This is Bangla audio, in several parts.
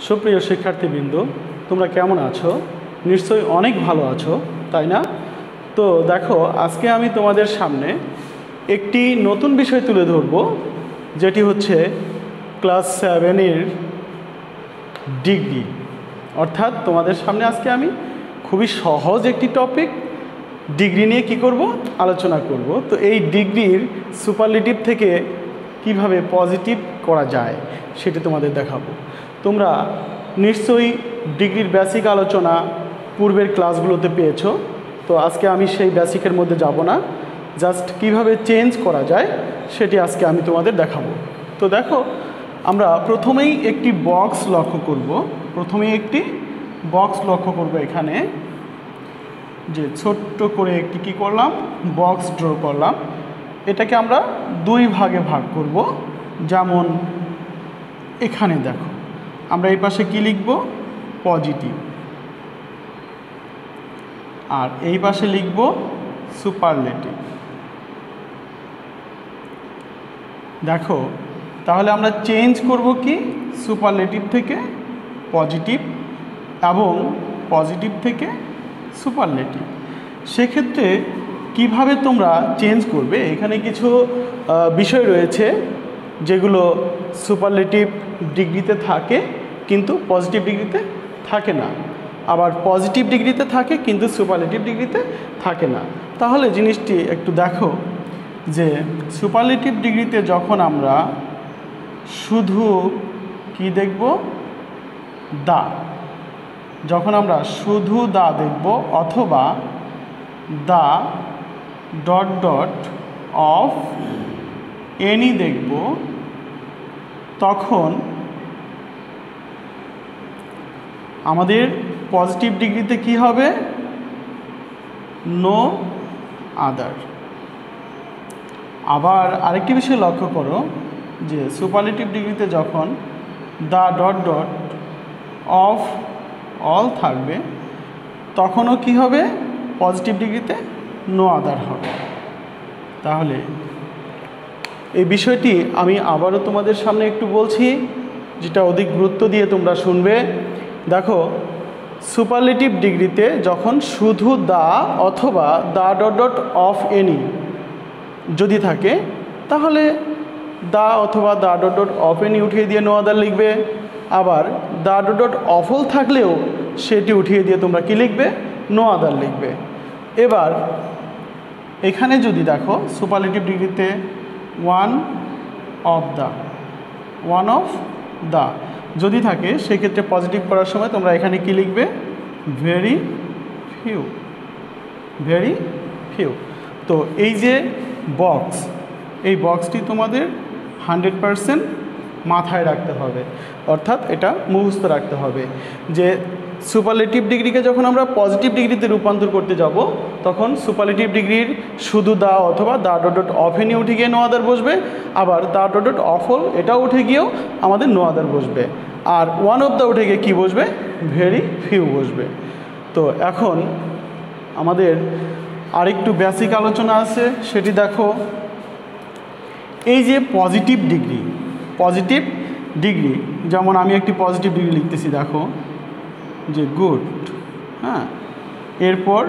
সুপ্রিয় শিক্ষার্থীবৃন্দ, তোমরা কেমন আছো? নিশ্চয়ই অনেক ভালো আছো, তাই না? তো দেখো, আজকে আমি তোমাদের সামনে একটি নতুন বিষয় তুলে ধরব, যেটি হচ্ছে ক্লাস 7-এর ডিগ্রি। অর্থাৎ তোমাদের সামনে আজকে আমি খুবই সহজ একটি টপিক ডিগ্রি নিয়ে কি করব, আলোচনা করব। তো এই ডিগ্রির সুপারলেটিভ থেকে কিভাবে পজিটিভ করা যায় সেটি তোমাদের দেখাবো। তোমরা নিশ্চয়ই ডিগ্রির বেসিক আলোচনা পূর্বের ক্লাসগুলোতে পেয়েছো। তো আজকে আমি সেই বেসিকের মধ্যে যাব না, জাস্ট কিভাবে চেঞ্জ করা যায় সেটি আজকে আমি তোমাদের দেখাবো। তো দেখো, আমরা প্রথমেই একটি বক্স লক্ষ্য করব। এখানে যে ছোট্ট করে একটি কি করলাম, বক্স ড্র করলাম। এটাকে আমরা দুই ভাগে ভাগ করব। যেমন এখানে দেখো, আমরা এই পাশে কি লিখব, পজিটিভ, আর এই পাশে লিখব সুপারলেটিভ। দেখো, তাহলে আমরা চেঞ্জ করব কি, সুপারলেটিভ থেকে পজিটিভ এবং পজিটিভ থেকে সুপারলেটিভ। সেক্ষেত্রে কিভাবে তোমরা চেঞ্জ করবে, এখানে কিছু বিষয় রয়েছে যেগুলো সুপারলেটিভ ডিগ্রিতে থাকে কিন্তু পজিটিভ ডিগ্রিতে থাকে না, আবার পজিটিভ ডিগ্রিতে থাকে কিন্তু সুপারলেটিভ ডিগ্রিতে থাকে না। তাহলে জিনিসটি একটু দেখো যে সুপারলেটিভ ডিগ্রিতে যখন আমরা শুধু কি দেখব, দা, যখন আমরা শুধু দা দেখব অথবা দা ডট ডট অফ এনি দেখব, তখন আমাদের পজিটিভ ডিগ্রিতে কি হবে, নো আদার। আবার আরেকটি বিষয় লক্ষ্য করো যে সুপারলেটিভ ডিগ্রিতে যখন দা ডট ডট অফ অল থাকবে, তখনও কি হবে, পজিটিভ ডিগ্রিতে নো আদার হবে। তাহলে এই বিষয়টি আমি আবারও তোমাদের সামনে একটু বলছি, যেটা অধিক গুরুত্ব দিয়ে তোমরা শুনবে। দেখো, সুপারলেটিভ ডিগ্রিতে যখন শুধু দা অথবা দা ডট ডট অফ এনি যদি থাকে, তাহলে দা অথবা দা ডট ডট অফ এনি উঠিয়ে দিয়ে নো আদার লিখবে। আবার দা ডট ডট অফ অল থাকলেও সেটি উঠিয়ে দিয়ে তোমরা কি লিখবে, নো আদার লিখবে। এবার এখানে যদি দেখো সুপারলেটিভ ডিগ্রিতে ওয়ান অফ দা যদি থাকে, সেক্ষেত্রে পজিটিভ করার সময় তোমরা এখানে কি লিখবে, ভেরি ফিউ। তো এই যে বক্স, এই বক্সটি তোমাদের 100% মাথায় রাখতে হবে, অর্থাৎ এটা মুখস্থ রাখতে হবে যে সুপারলেটিভ ডিগ্রিকে যখন আমরা পজিটিভ ডিগ্রিতে রূপান্তর করতে যাব, তখন সুপারলেটিভ ডিগ্রির শুধু দা অথবা দা ডট ডট অফ এনি উঠে গিয়ে নো আদার বসবে, আবার দা ডট ডট অফ অল এটাও উঠে গিয়েও আমাদের নো আদার বসবে, আর ওয়ান অফ দা উঠে গিয়ে কী বসবে, ভেরি ফিউ বসবে। তো এখন আমাদের আরেকটু বেসিক আলোচনা আছে, সেটি দেখো। এই যে পজিটিভ ডিগ্রি, যেমন আমি একটি পজিটিভ ডিগ্রি লিখতেছি, দেখো যে গুড, হ্যাঁ। এরপর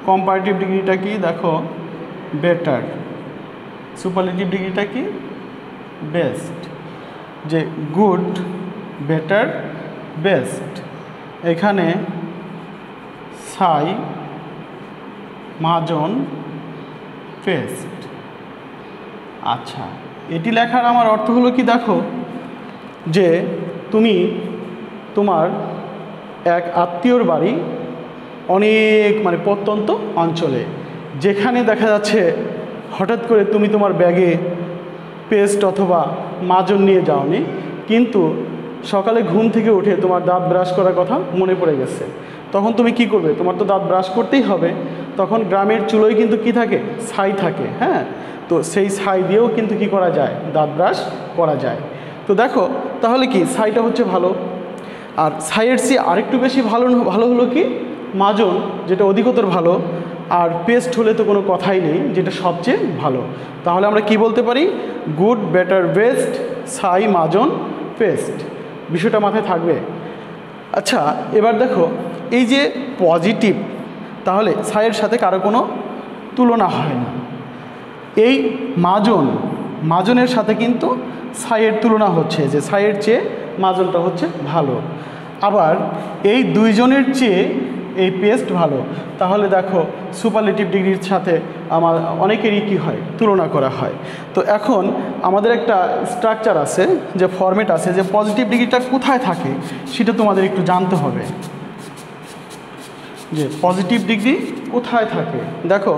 কম্পারেটিভ ডিগ্রিটা কি, দেখো বেটার। সুপারলেটিভ ডিগ্রিটা কি, বেস্ট। যে গুড, বেটার, বেস্ট। এখানে ছাই, মাজন, পেস্ট। আচ্ছা, এটি লেখার আমার অর্থ হলো কি, দেখো যে তুমি তোমার এক আত্মীয়র বাড়ি অনেক প্রত্যন্ত অঞ্চলে, যেখানে দেখা যাচ্ছে হঠাৎ করে তুমি তোমার ব্যাগে পেস্ট অথবা মাজন নিয়ে যাওনি, কিন্তু সকালে ঘুম থেকে উঠে তোমার দাঁত ব্রাশ করার কথা মনে পড়ে গেছে। তখন তুমি কি করবে, তোমার তো দাঁত ব্রাশ করতেই হবে। তখন গ্রামের চুলোয় কিন্তু কি থাকে, ছাই থাকে, হ্যাঁ। তো সেই ছাই দিয়েও কিন্তু কি করা যায়, দাঁত ব্রাশ করা যায়। তো দেখো, তাহলে কি ছাইটা হচ্ছে ভালো, আর ছাইয়ের চেয়ে আরেকটু বেশি ভালো হলো কি, মাজন, যেটা অধিকতর ভালো। আর পেস্ট হলে তো কোনো কথাই নেই, যেটা সবচেয়ে ভালো। তাহলে আমরা কি বলতে পারি, গুড, বেটার, বেস্ট, ছাই, মাজন, পেস্ট। বিষয়টা মাথায় থাকবে। আচ্ছা, এবার দেখো এই যে পজিটিভ, তাহলে ছাইয়ের সাথে কারো কোনো তুলনা হয় না। এই মাজনের সাথে কিন্তু ছাইয়ের তুলনা হচ্ছে, যে ছাইয়ের চেয়ে মাজনটা হচ্ছে ভালো। আবার এই দুইজনের চেয়ে এই পেস্ট ভালো। তাহলে দেখো সুপারলেটিভ ডিগ্রির সাথে আমার অনেকেরই কী হয়, তুলনা করা হয়। তো এখন আমাদের একটা স্ট্রাকচার আছে, যে ফরম্যাট আছে, যে পজিটিভ ডিগ্রিটা কোথায় থাকে সেটা তোমাদের একটু জানতে হবে, যে পজিটিভ ডিগ্রি কোথায় থাকে। দেখো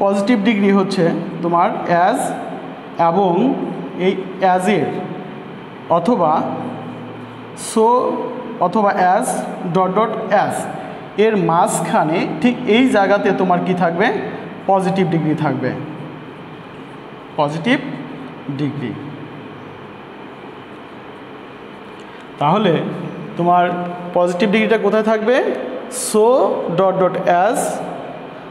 পজিটিভ ডিগ্রি হচ্ছে তোমার অ্যাজ এবং এই অ্যাজের অথবা সো অথবা অ্যাজ ডট ডট অ্যাজ এর মাঝখানে ঠিক এই জায়গাতে তোমার কি থাকবে, পজিটিভ ডিগ্রি থাকবে, পজিটিভ ডিগ্রি। তাহলে তোমার পজিটিভ ডিগ্রিটা কোথায় থাকবে, সো ডট ডট অ্যাজ,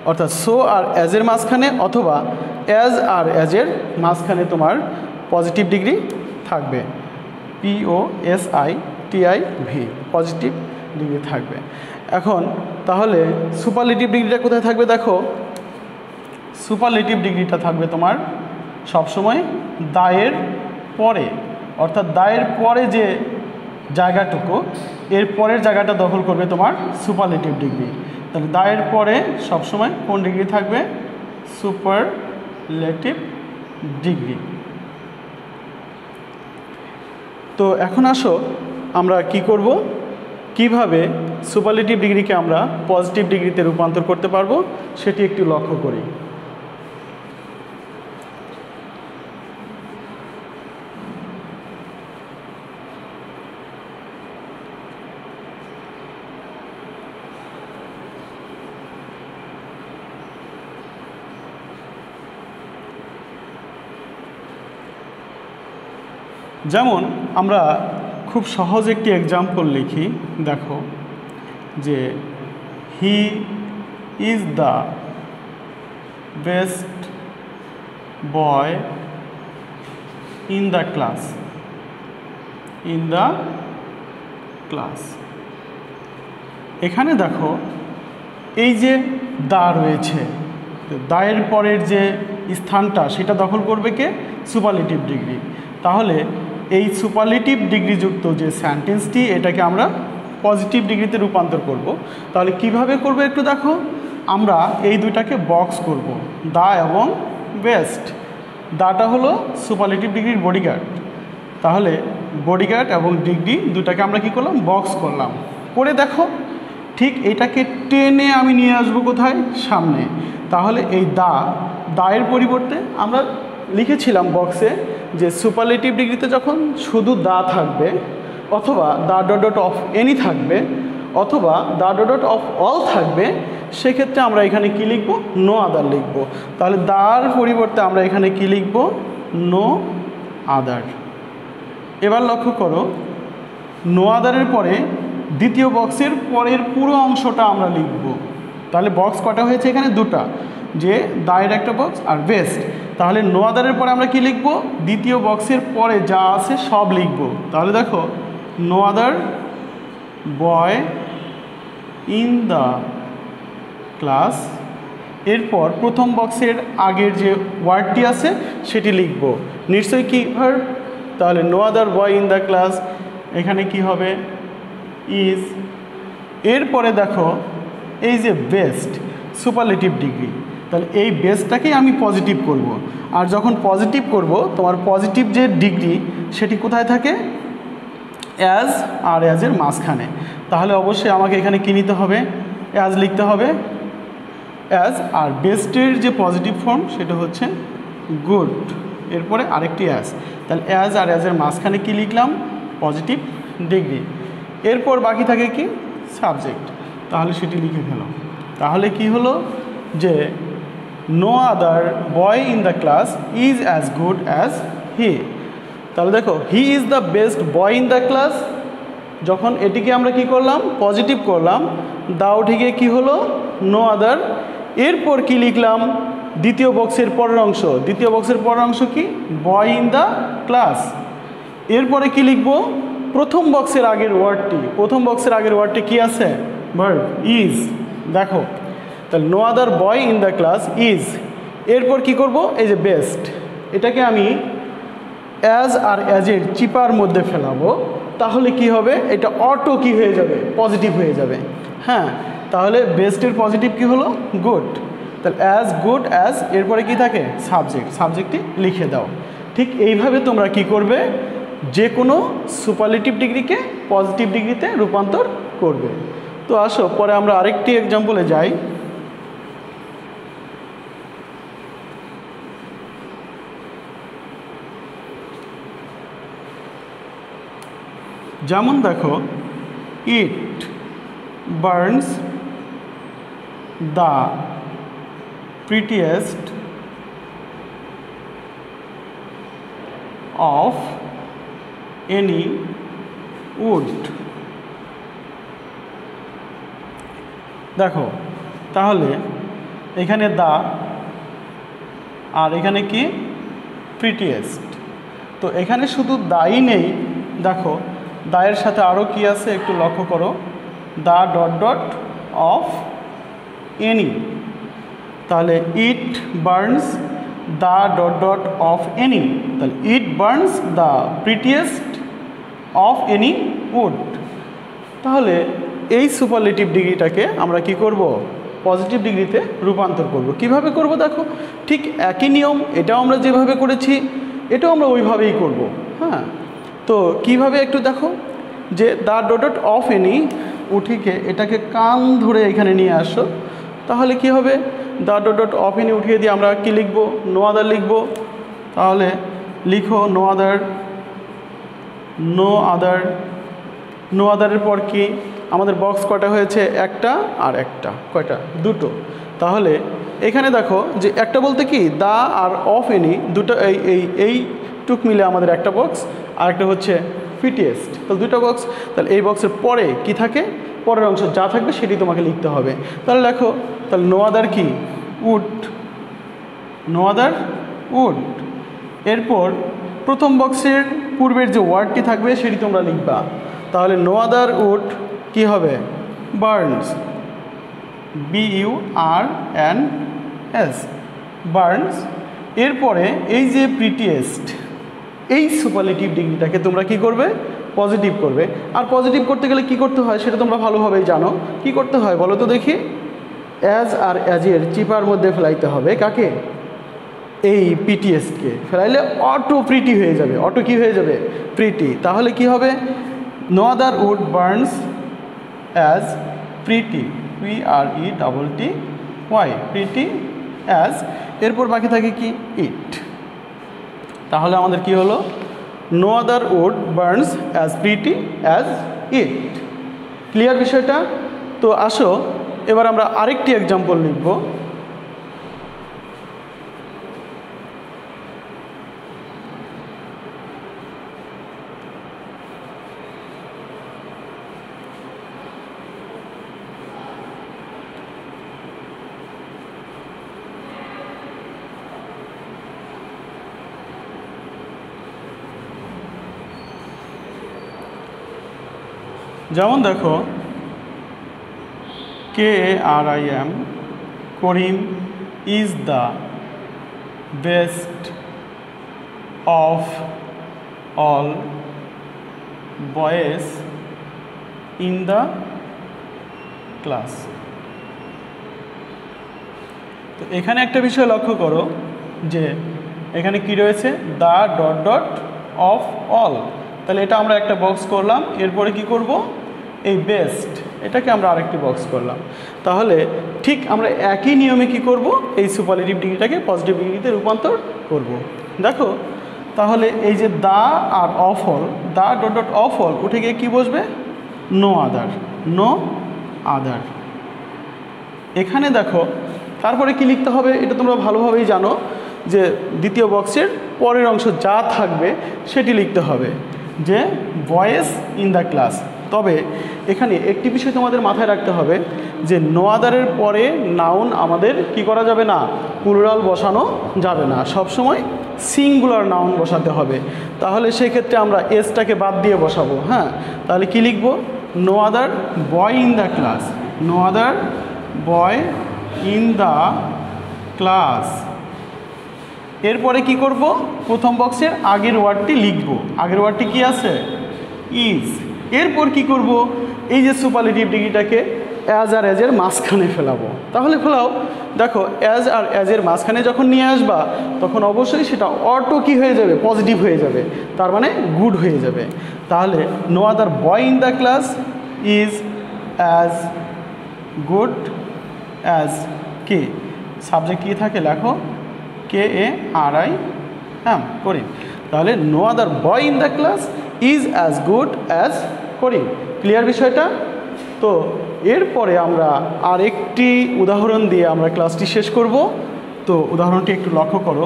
অর্থাৎ সো আর অ্যাজের মাঝখানে, অথবা অ্যাজ আর অ্যাজের মাঝখানে তোমার পজিটিভ ডিগ্রি থাকবে, POSITIV, পজিটিভ ডিগ্রি থাকবে। এখন তাহলে সুপারলেটিভ ডিগ্রিটা কোথায় থাকবে, দেখো সুপারলেটিভ ডিগ্রিটা থাকবে তোমার সবসময় দায়ের পরে, অর্থাৎ দায়ের পরে যে জায়গাটুকু, এর পরের জায়গাটা দখল করবে তোমার সুপারলেটিভ ডিগ্রি। তাহলে দায়ের পরে সবসময় কোন ডিগ্রি থাকবে, সুপারলেটিভ ডিগ্রি। তো এখন আসো আমরা কি করব, কিভাবে সুপারলেটিভ ডিগ্রিকে আমরা পজিটিভ ডিগ্রিতে রূপান্তর করতে পারবো সেটি একটু লক্ষ্য করি। যেমন আমরা খুব সহজ একটি এক্সাম্পল লিখি, দেখো যে হি is the best boy in the class, in the class. এখানে দেখো এই যে দা রয়েছে, দায়ের পরের যে স্থানটা সেটা দখল করবে কে, সুপারলেটিভ ডিগ্রি। তাহলে এই সুপারলেটিভ ডিগ্রিযুক্ত যে সেন্টেন্সটি, এটাকে আমরা পজিটিভ ডিগ্রিতে রূপান্তর করব। তাহলে কিভাবে করব একটু দেখো, আমরা এই দুইটাকে বক্স করব, দা এবং বেস্ট। দাটা হলো সুপারলেটিভ ডিগ্রির বডিগার্ড, তাহলে বডিগার্ড এবং ডিগ্রি দুটাকে আমরা কি করলাম, বক্স করলাম। করে দেখো ঠিক এটাকে টেনে আমি নিয়ে আসবো কোথায়, সামনে। তাহলে এই দায়ের পরিবর্তে আমরা লিখেছিলাম বক্সে যে সুপারলেটিভ ডিগ্রিতে যখন শুধু দা থাকবে, অথবা দা ডট ডট অফ এনি থাকবে, অথবা দা ডট ডট অফ অল থাকবে, সেক্ষেত্রে আমরা এখানে কি লিখব, নো আদার লিখব। তাহলে দার পরিবর্তে আমরা এখানে কি লিখব, নো আদার। এবার লক্ষ্য করো, নো আদারের পরে দ্বিতীয় বক্সের পরের পুরো অংশটা আমরা লিখব। তাহলে বক্স কটা হয়েছে এখানে, দুটা, যে দায়ের একটা বক্স আর বেস্ট। তাহলে নো আদারের পরে আমরা কি লিখব, দ্বিতীয় বক্সের পরে যা আছে সব লিখব। তাহলে দেখো no other boy in the class, এরপর প্রথম বক্সের আগের যে ওয়ার্ডটি আছে সেটি লিখব, নিশ্চয়ই কি ভার্ব। তাহলে no other boy in the class, এখানে কি হবে, ইজ। এরপরে দেখো এই যে বেস্ট, সুপারলেটিভ ডিগ্রি, তাহলে এই বেসটাকেই আমি পজিটিভ করব। আর যখন পজিটিভ করব, তোমার পজিটিভ যে ডিগ্রি সেটি কোথায় থাকে, অ্যাজ আর অ্যাজের মাঝখানে। তাহলে অবশ্যই আমাকে এখানে কী নিতে হবে, অ্যাজ লিখতে হবে, অ্যাজ। আর বেস্টের যে পজিটিভ ফর্ম সেটা হচ্ছে গুড, এরপরে আরেকটি অ্যাজ। তাহলে অ্যাজ আর অ্যাজের মাঝখানে কি লিখলাম, পজিটিভ ডিগ্রি। এরপর বাকি থাকে কি, সাবজেক্ট, তাহলে সেটি লিখে ফেলো। তাহলে কি হলো, যে no other boy in the class is as good as he. তাহলে দেখো he is the best boy in the class, যখন এটিকে আমরা কি করলাম, পজিটিভ করলাম, দা উঠে গিয়ে কী হলো, নো আদার। এরপর কি লিখলাম, দ্বিতীয় বক্সের পরের অংশ, দ্বিতীয় বক্সের পরের অংশ কি, বয় ইন দ্য ক্লাস। এরপরে কি লিখব, প্রথম বক্সের আগের ওয়ার্ডটি কি আছে? Verb is. দেখো তাহলে no other boy in the class is. এরপর কি করব? এই যে বেস্ট, এটাকে আমি অ্যাজ আর অ্যাজের চিপার মধ্যে ফেলাবো। তাহলে কি হবে? এটা অটো কি হয়ে যাবে? পজিটিভ হয়ে যাবে। হ্যাঁ, তাহলে বেস্টের পজিটিভ কি হলো? গুড। তাহলে অ্যাজ গুড অ্যাজ, এরপরে কি থাকে? সাবজেক্টটি লিখে দাও। ঠিক এইভাবে তোমরা কি করবে? যে কোনো সুপারলেটিভ ডিগ্রিকে পজিটিভ ডিগ্রিতে রূপান্তর করবে। তো আসো পরে আমরা আরেকটি এক্সাম্পলে যাই। যেমন দেখো, it burns the prettiest of any wood. দেখো তাহলে এখানে দা আর এখানে কি? প্রিটিয়েস্ট। তো এখানে শুধু দাই নেই, দেখো দায়ের সাথে আরও কি আছে একটু লক্ষ্য করো। The dot dot of any. তাহলে it burns the dot dot of any. তাহলে it burns the prettiest of any wood. তাহলে এই সুপারলেটিভ ডিগ্রিটাকে আমরা কি করব? পজিটিভ ডিগ্রিতে রূপান্তর করব। কিভাবে করব? দেখো ঠিক একই নিয়ম, এটাও আমরা যেভাবে করেছি এটাও আমরা ওইভাবেই করব। হ্যাঁ, তো কিভাবে একটু দেখো, যে the dot dot of any উঠিকে এটাকে কান ধরে এখানে নিয়ে আসো। তাহলে কি হবে? The dot dot of any উঠিয়ে দিয়ে আমরা কি লিখব? নো আদার লিখব। তাহলে লিখো নো আদার। নো আদারের পর কি আমাদের বক্স কয়টা হয়েছে? একটা আর একটা, কয়টা? দুটো। তাহলে এখানে দেখো যে একটা বলতে কি দা আর অফ এনি দুটো, এই টুক মিলে আমাদের একটা বক্স, আর একটা হচ্ছে প্রিটিয়েস্ট। তাহলে দুটো বক্স। তাহলে এই বক্সের পরে কি থাকে? পরের অংশ যা থাকবে সেটি তোমাকে লিখতে হবে। তাহলে দেখো, তাহলে নো আদার কি? উড। No other wood. এরপর প্রথম বক্সের পূর্বের যে ওয়ার্ডটি থাকবে সেটি তোমরা লিখবা। তাহলে নো আদার উড কি হবে? বার্নস। BURNS, burns. এরপরে এই যে প্রিটিয়েস্ট, এই সুপারলেটিভ ডিগ্রিটাকে তোমরা কি করবে? পজিটিভ করবে। আর পজিটিভ করতে গেলে কি করতে হয় সেটা তোমরা ভালোভাবেই জানো। কি করতে হয় বলো তো দেখি? অ্যাজ আর অ্যাজের চিপার মধ্যে ফেলাইতে হবে। কাকে? এই প্রিটিয়েস্টকে। ফেলাইলে অটো প্রিটি হয়ে যাবে। অটো কি হয়ে যাবে? প্রিটি। তাহলে কি হবে? No other wood burns as pretty, PRETTY, pretty as. এরপর বাকি থাকে কি? ইট। তাহলে আমাদের কি হলো? No other wood burns as pretty as it. Clear বিষয়টা? তো আসো এবার আমরা আরেকটি এক্সাম্পল লিখব। যেমন দেখো, KARIM, Karim is the best of all boys in the class. তো এখানে একটা বিষয় লক্ষ্য করো যে এখানে কি রয়েছে? The dot dot of all. তাহলে এটা আমরা একটা বক্স করলাম। এরপরে কি করব? এই বেস্ট, এটাকে আমরা আরেকটি বক্স করলাম। তাহলে ঠিক আমরা একই নিয়মে কি করব? এই সুপারলেটিভ ডিগ্রিটাকে পজিটিভ ডিগ্রিতে রূপান্তর করব। দেখো তাহলে এই যে দা আর of all, the dot dot of all উঠে গিয়ে কী বসবে? No other. No other. এখানে দেখো তারপরে কি লিখতে হবে এটা তোমরা ভালোভাবেই জানো, যে দ্বিতীয় বক্সের পরের অংশ যা থাকবে সেটি লিখতে হবে, যে বয়েজ ইন দ্য ক্লাস। তবে এখানে একটি বিষয় তোমাদের মাথায় রাখতে হবে যে নো আদারের পরে নাউন আমাদের কি করা যাবে না, প্লুরাল বসানো যাবে না, সবসময় সিঙ্গুলার নাউন বসাতে হবে। তাহলে সেক্ষেত্রে আমরা এসটাকে বাদ দিয়ে বসাবো। হ্যাঁ, তাহলে কি লিখব, no other boy in the class, no other boy in the class. এরপরে কি করব, প্রথম বক্সের আগের ওয়ার্ডটি লিখব। আগের ওয়ার্ডটি কি আছে, ইজ। এরপর কি করব, এই যে সুপারলেটিভ ডিগ্রিটাকে অ্যাজ আর অ্যাজের মাঝখানে ফেলাবো। তাহলে ফেলাও, দেখো অ্যাজ আর অ্যাজের মাঝখানে যখন নিয়ে আসবা তখন অবশ্যই সেটা অটো কি হয়ে যাবে, পজিটিভ হয়ে যাবে, তার মানে গুড হয়ে যাবে। তাহলে no other boy in the class is as good as কি, সাবজেক্ট কী থাকে লেখো, KARIM, করিম। তাহলে no other boy in the class is as good as Karim. Clear বিষয়টা? তো এরপরে আমরা আর একটি উদাহরণ দিয়ে আমরা ক্লাসটি শেষ করব। তো উদাহরণটি একটু লক্ষ্য করো।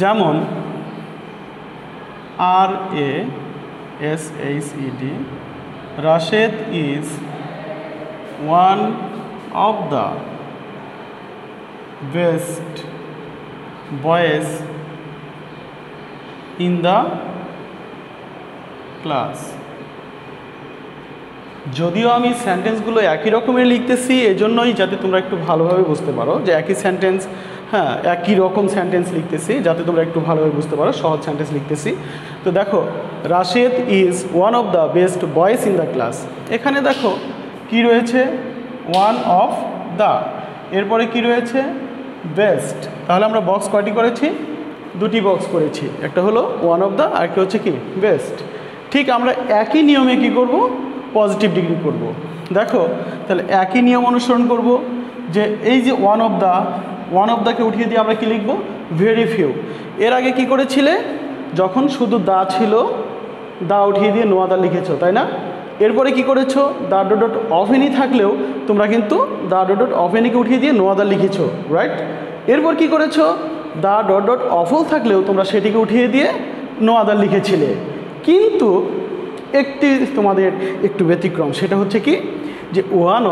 যেমন RASHED, Rashed is one of the best boys in the class. যদিও আমি সেন্টেন্সগুলো একই রকমের লিখতেছি, এজন্যই যাতে তোমরা একটু ভালোভাবে বুঝতে পারো যে একই সেন্টেন্স, হ্যাঁ একই রকম সেন্টেন্স লিখতেছি, যাতে তোমরা একটু ভালোভাবে বুঝতে পারো, সহজ সেন্টেন্স লিখতেছি। তো দেখো, Rashed is one of the best boys in the class. এখানে দেখো কি রয়েছে, ওয়ান অফ দ্য, এরপরে কি রয়েছে, বেস্ট। তাহলে আমরা বক্স কয়টি করেছি, দুটি বক্স করেছি, একটা হলো ওয়ান অফ দ্য, আরেকটা হচ্ছে কি বেস্ট। ঠিক আমরা একই নিয়মে কি করব, পজিটিভ ডিগ্রি করব। দেখো তাহলে একই নিয়ম অনুসরণ করব, যে এই যে ওয়ান অফ দ্যাকে উঠিয়ে দিয়ে আমরা কি লিখব, ভেরি ফিউ। এর আগে কি করেছিলে, যখন শুধু দা ছিল, দা উঠিয়ে দিয়ে নো আদার লিখেছো, তাই না? এরপরে কি করেছো, দা ডট ডট অফ এনি থাকলেও তোমরা কিন্তু দা ডট ডট অফ এনিকে উঠিয়ে দিয়ে নো আদার লিখেছো, রাইট? এরপর কি করেছো, দা ডট ডট অফল থাকলেও তোমরা সেটিকে উঠিয়ে দিয়ে নো আদার লিখেছিলে। কিন্তু একটি তোমাদের একটু ব্যতিক্রম, সেটা হচ্ছে কি, যে ওয়ান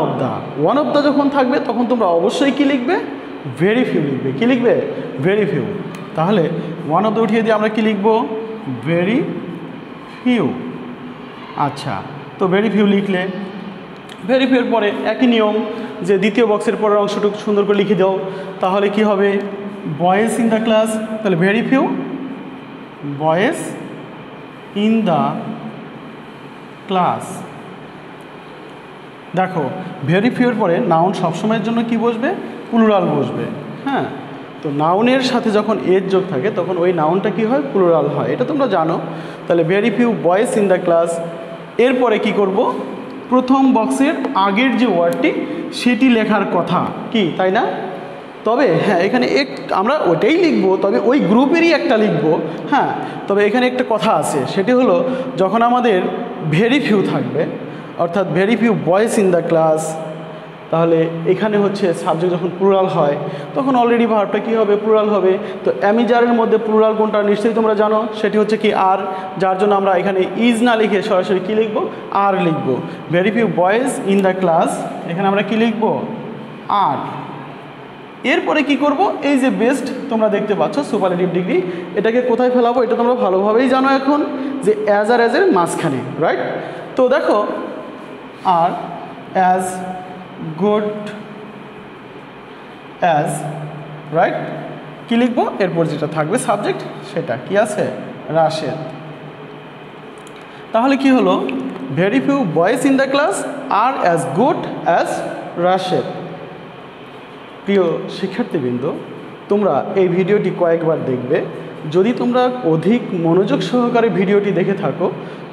অফ দ্য যখন থাকবে তখন তোমরা অবশ্যই কি লিখবে, ভেরি ফিউ লিখবে। কি লিখবে, ভেরি ফিউ। তাহলে ওয়ান অফ দ্য উঠিয়ে দিয়ে আমরা কি লিখব, ভেরি ফিউ। আচ্ছা, তো ভেরি ফিউ লিখলে, ভেরি ফিউর পরে একই নিয়ম, যে দ্বিতীয় বক্সের পরের অংশটুকু সুন্দর করে লিখে দাও। তাহলে কি হবে, বয়েজ ইন দ্য ক্লাস। তাহলে very few boys in the class. দেখো ভেরি ফিউর পরে নাউন সবসময়ের জন্য কি বসবে, প্লুরাল বসবে। হ্যাঁ, তো নাউনের সাথে যখন এজ যোগ থাকে তখন ওই নাউনটা কি হয়, প্লুরাল হয়, এটা তোমরা জানো। তাহলে very few boys in the class. এরপরে কি করব, প্রথম বক্সের আগের যে ওয়ার্ডটি সেটি লেখার কথা, কি তাই না? তবে হ্যাঁ, এখানে আমরা ওইটাই লিখব, তবে ওই গ্রুপেরই একটা লিখব। হ্যাঁ, তবে এখানে একটা কথা আছে, সেটি হলো যখন আমাদের ভেরি ফিউ থাকবে, অর্থাৎ very few boys in the class, তাহলে এখানে হচ্ছে সাবজেক্ট যখন প্লুরাল হয় তখন অলরেডি ভার্বটা কী হবে, প্লুরাল হবে। তো অ্যামিজারের মধ্যে প্লুরাল কোনটা নিশ্চয়ই তোমরা জানো, সেটি হচ্ছে কি আর, যার জন্য আমরা এখানে ইজ না লিখে সরাসরি কী লিখব, আর লিখব। Very few boys in the class, এখানে আমরা কি লিখব, আর। এরপরে কি করব, এই যে বেস্ট তোমরা দেখতে পাচ্ছ সুপারলেটিভ ডিগ্রি, এটাকে কোথায় ফেলাবো, এটা তোমরা ভালোভাবেই জানো এখন, যে অ্যাজ আর অ্যাজের মাঝখানে, রাইট? তো দেখো, আর অ্যাজ গুড অ্যাজ, রাইট? কি লিখবো, এরপর যেটা থাকবে সাবজেক্ট সেটা কি আছে, রাশেদ। তাহলে কি হলো, very few boys in the class are as good as Rashed. প্রিয় শিক্ষার্থীবৃন্দ, তোমরা এই ভিডিওটি কয়েকবার দেখবে। যদি তোমরা অধিক মনোযোগ সহকারে ভিডিওটি দেখে থাকো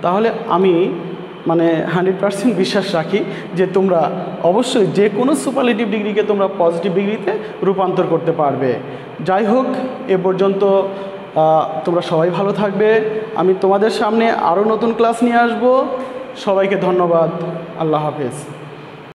তাহলে আমি 100% বিশ্বাস রাখি যে তোমরা অবশ্যই যে কোনো সুপারলেটিভ ডিগ্রিকে তোমরা পজিটিভ ডিগ্রিতে রূপান্তর করতে পারবে। যাই হোক, এ পর্যন্ত তোমরা সবাই ভালো থাকবে। আমি তোমাদের সামনে আরও নতুন ক্লাস নিয়ে আসব। সবাইকে ধন্যবাদ। আল্লাহ হাফেজ।